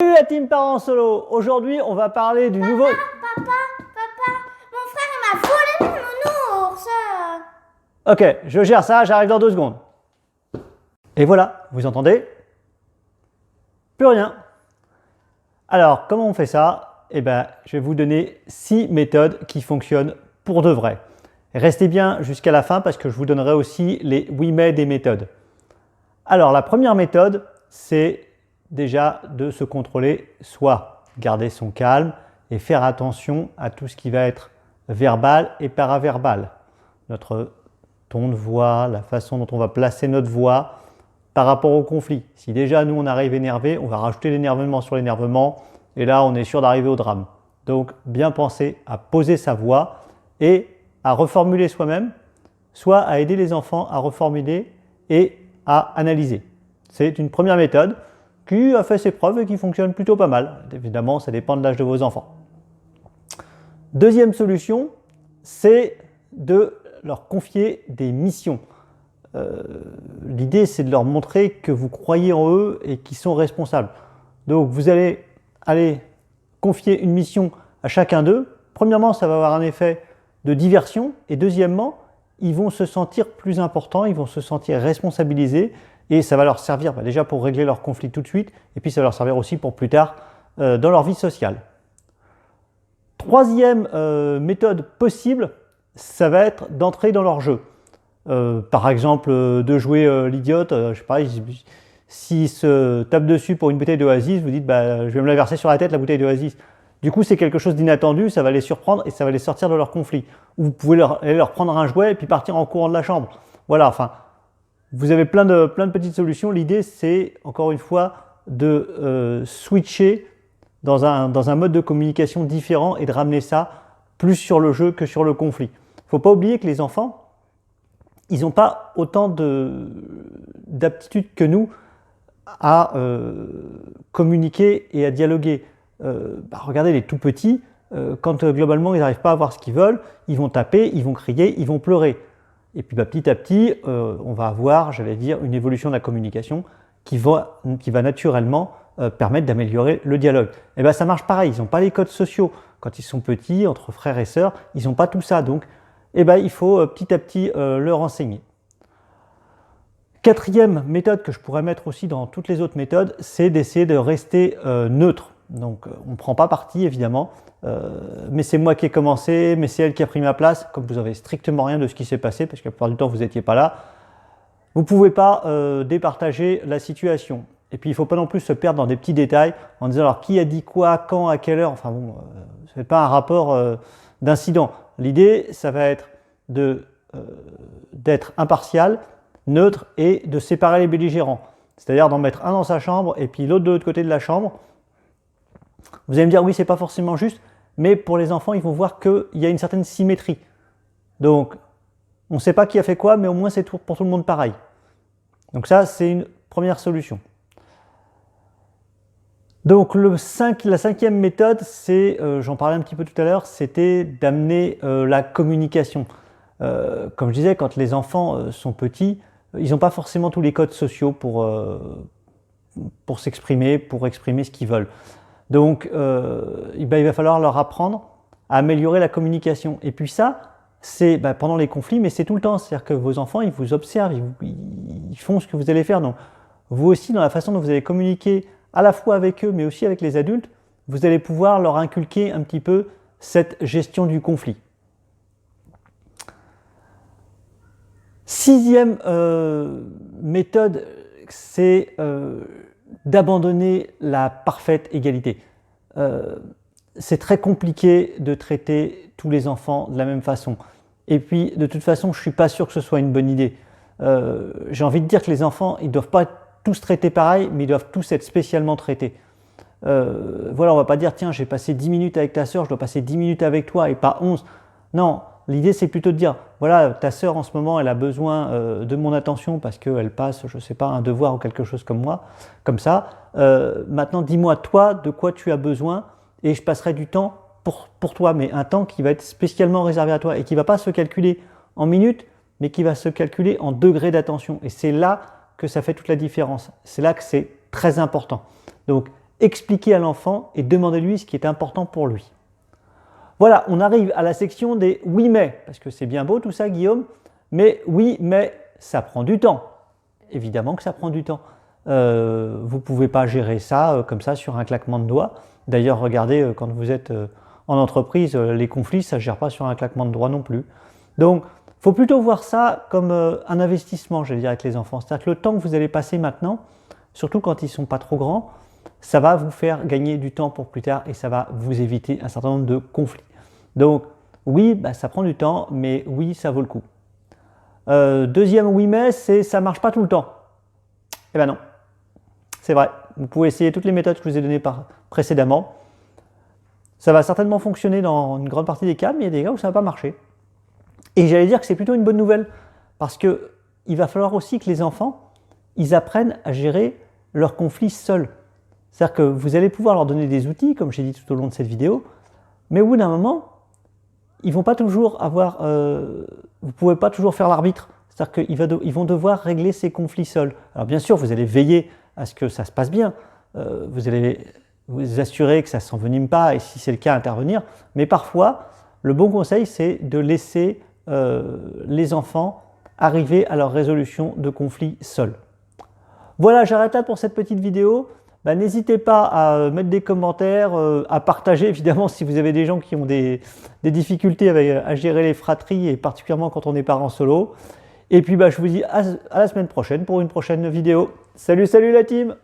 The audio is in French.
Salut la team Parents Solo. Aujourd'hui, on va parler du nouveau... Papa, mon frère m'a volé mon ours. Ok, je gère ça, j'arrive dans 2 secondes. Et voilà, vous entendez? Plus rien. Alors, comment on fait ça? Eh bien, je vais vous donner 6 méthodes qui fonctionnent pour de vrai. Restez bien jusqu'à la fin parce que je vous donnerai aussi les oui mais des méthodes. Alors, la première méthode, c'est déjà de se contrôler, soit garder son calme et faire attention à tout ce qui va être verbal et paraverbal. Notre ton de voix, la façon dont on va placer notre voix par rapport au conflit. Si déjà nous on arrive énervé, on va rajouter l'énervement sur l'énervement et là on est sûr d'arriver au drame. Donc bien penser à poser sa voix et à reformuler soi-même, soit à aider les enfants à reformuler et à analyser. C'est une première méthode qui a fait ses preuves et qui fonctionne plutôt pas mal. Évidemment, ça dépend de l'âge de vos enfants. Deuxième solution, c'est de leur confier des missions. L'idée, c'est de leur montrer que vous croyez en eux et qu'ils sont responsables. Donc, vous allez aller confier une mission à chacun d'eux. Premièrement, ça va avoir un effet de diversion et deuxièmement, ils vont se sentir plus importants, ils vont se sentir responsabilisés et ça va leur servir déjà pour régler leurs conflits tout de suite et puis ça va leur servir aussi pour plus tard dans leur vie sociale. Troisième méthode possible, ça va être d'entrer dans leur jeu. Par exemple, de jouer l'idiote, je sais pas, s'ils se tapent dessus pour une bouteille d'Oasis, vous dites je vais me la verser sur la tête la bouteille d'Oasis. Du coup, c'est quelque chose d'inattendu, ça va les surprendre et ça va les sortir de leur conflit. Ou vous pouvez aller leur prendre un jouet et puis partir en courant de la chambre. Voilà, enfin, vous avez plein de petites solutions. L'idée, c'est, encore une fois, de switcher dans un mode de communication différent et de ramener ça plus sur le jeu que sur le conflit. Il ne faut pas oublier que les enfants, ils n'ont pas autant d'aptitude que nous à communiquer et à dialoguer. Regardez les tout petits, quand globalement ils n'arrivent pas à voir ce qu'ils veulent, ils vont taper, ils vont crier, ils vont pleurer. Et puis petit à petit, on va avoir, j'allais dire, une évolution de la communication qui va naturellement permettre d'améliorer le dialogue. Et bien ça marche pareil, ils n'ont pas les codes sociaux. Quand ils sont petits, entre frères et sœurs, ils n'ont pas tout ça. Donc il faut petit à petit leur enseigner. Quatrième méthode que je pourrais mettre aussi dans toutes les autres méthodes, c'est d'essayer de rester neutre. Donc on ne prend pas parti évidemment, mais c'est moi qui ai commencé, mais c'est elle qui a pris ma place. Comme vous n'avez strictement rien de ce qui s'est passé, parce que la plupart du temps vous n'étiez pas là, vous ne pouvez pas départager la situation. Et puis il ne faut pas non plus se perdre dans des petits détails en disant alors qui a dit quoi, quand, à quelle heure. Enfin bon, ce n'est pas un rapport d'incident. L'idée, ça va être d'être impartial, neutre et de séparer les belligérants. C'est-à-dire d'en mettre un dans sa chambre et puis l'autre de l'autre côté de la chambre. Vous allez me dire oui, c'est pas forcément juste, mais pour les enfants, ils vont voir qu'il y a une certaine symétrie. Donc, on ne sait pas qui a fait quoi, mais au moins c'est pour tout le monde pareil. Donc ça, c'est une première solution. Donc la cinquième méthode, c'est, j'en parlais un petit peu tout à l'heure, c'était d'amener la communication. Comme je disais, quand les enfants sont petits, ils n'ont pas forcément tous les codes sociaux pour s'exprimer, pour exprimer ce qu'ils veulent. Donc il va falloir leur apprendre à améliorer la communication. Et puis ça, c'est pendant les conflits, mais c'est tout le temps. C'est-à-dire que vos enfants, ils vous observent, ils font ce que vous allez faire. Donc vous aussi, dans la façon dont vous allez communiquer à la fois avec eux, mais aussi avec les adultes, vous allez pouvoir leur inculquer un petit peu cette gestion du conflit. Sixième méthode, c'est d'abandonner la parfaite égalité. C'est très compliqué de traiter tous les enfants de la même façon. Et puis, de toute façon, je ne suis pas sûr que ce soit une bonne idée. J'ai envie de dire que les enfants, ils ne doivent pas être tous traités pareil, mais ils doivent tous être spécialement traités. Voilà, on ne va pas dire, tiens, j'ai passé 10 minutes avec ta sœur, je dois passer 10 minutes avec toi et pas 11. Non, l'idée c'est plutôt de dire, voilà, ta sœur en ce moment, elle a besoin de mon attention parce qu'elle passe, je ne sais pas, un devoir ou quelque chose comme ça. Maintenant, dis-moi toi de quoi tu as besoin et je passerai du temps pour toi, mais un temps qui va être spécialement réservé à toi et qui ne va pas se calculer en minutes, mais qui va se calculer en degrés d'attention. Et c'est là que ça fait toute la différence. C'est là que c'est très important. Donc, expliquez à l'enfant et demandez-lui ce qui est important pour lui. Voilà, on arrive à la section des oui mais, parce que c'est bien beau tout ça Guillaume, mais oui mais ça prend du temps. Évidemment que ça prend du temps. Vous ne pouvez pas gérer ça comme ça sur un claquement de doigts. D'ailleurs, regardez, quand vous êtes en entreprise, les conflits, ça ne se gère pas sur un claquement de doigts non plus. Donc, il faut plutôt voir ça comme un investissement, je vais dire, avec les enfants. C'est-à-dire que le temps que vous allez passer maintenant, surtout quand ils ne sont pas trop grands, ça va vous faire gagner du temps pour plus tard et ça va vous éviter un certain nombre de conflits. Donc, oui, ça prend du temps, mais oui, ça vaut le coup. Deuxième oui mais, c'est ça ne marche pas tout le temps. Eh bien non, c'est vrai. Vous pouvez essayer toutes les méthodes que je vous ai données précédemment. Ça va certainement fonctionner dans une grande partie des cas, mais il y a des cas où ça ne va pas marcher. Et j'allais dire que c'est plutôt une bonne nouvelle, parce qu'il va falloir aussi que les enfants, ils apprennent à gérer leurs conflits seuls. C'est-à-dire que vous allez pouvoir leur donner des outils, comme j'ai dit tout au long de cette vidéo, mais au bout d'un moment, ils vont pas toujours avoir... vous ne pouvez pas toujours faire l'arbitre. C'est-à-dire qu'ils vont devoir régler ces conflits seuls. Alors bien sûr, vous allez veiller à ce que ça se passe bien. Vous allez vous assurer que ça ne s'envenime pas et si c'est le cas, intervenir. Mais parfois, le bon conseil, c'est de laisser les enfants arriver à leur résolution de conflits seuls. Voilà, j'arrête là pour cette petite vidéo. N'hésitez pas à mettre des commentaires, à partager évidemment si vous avez des gens qui ont des difficultés à gérer les fratries et particulièrement quand on est parent solo. Et puis je vous dis à la semaine prochaine pour une prochaine vidéo. Salut la team!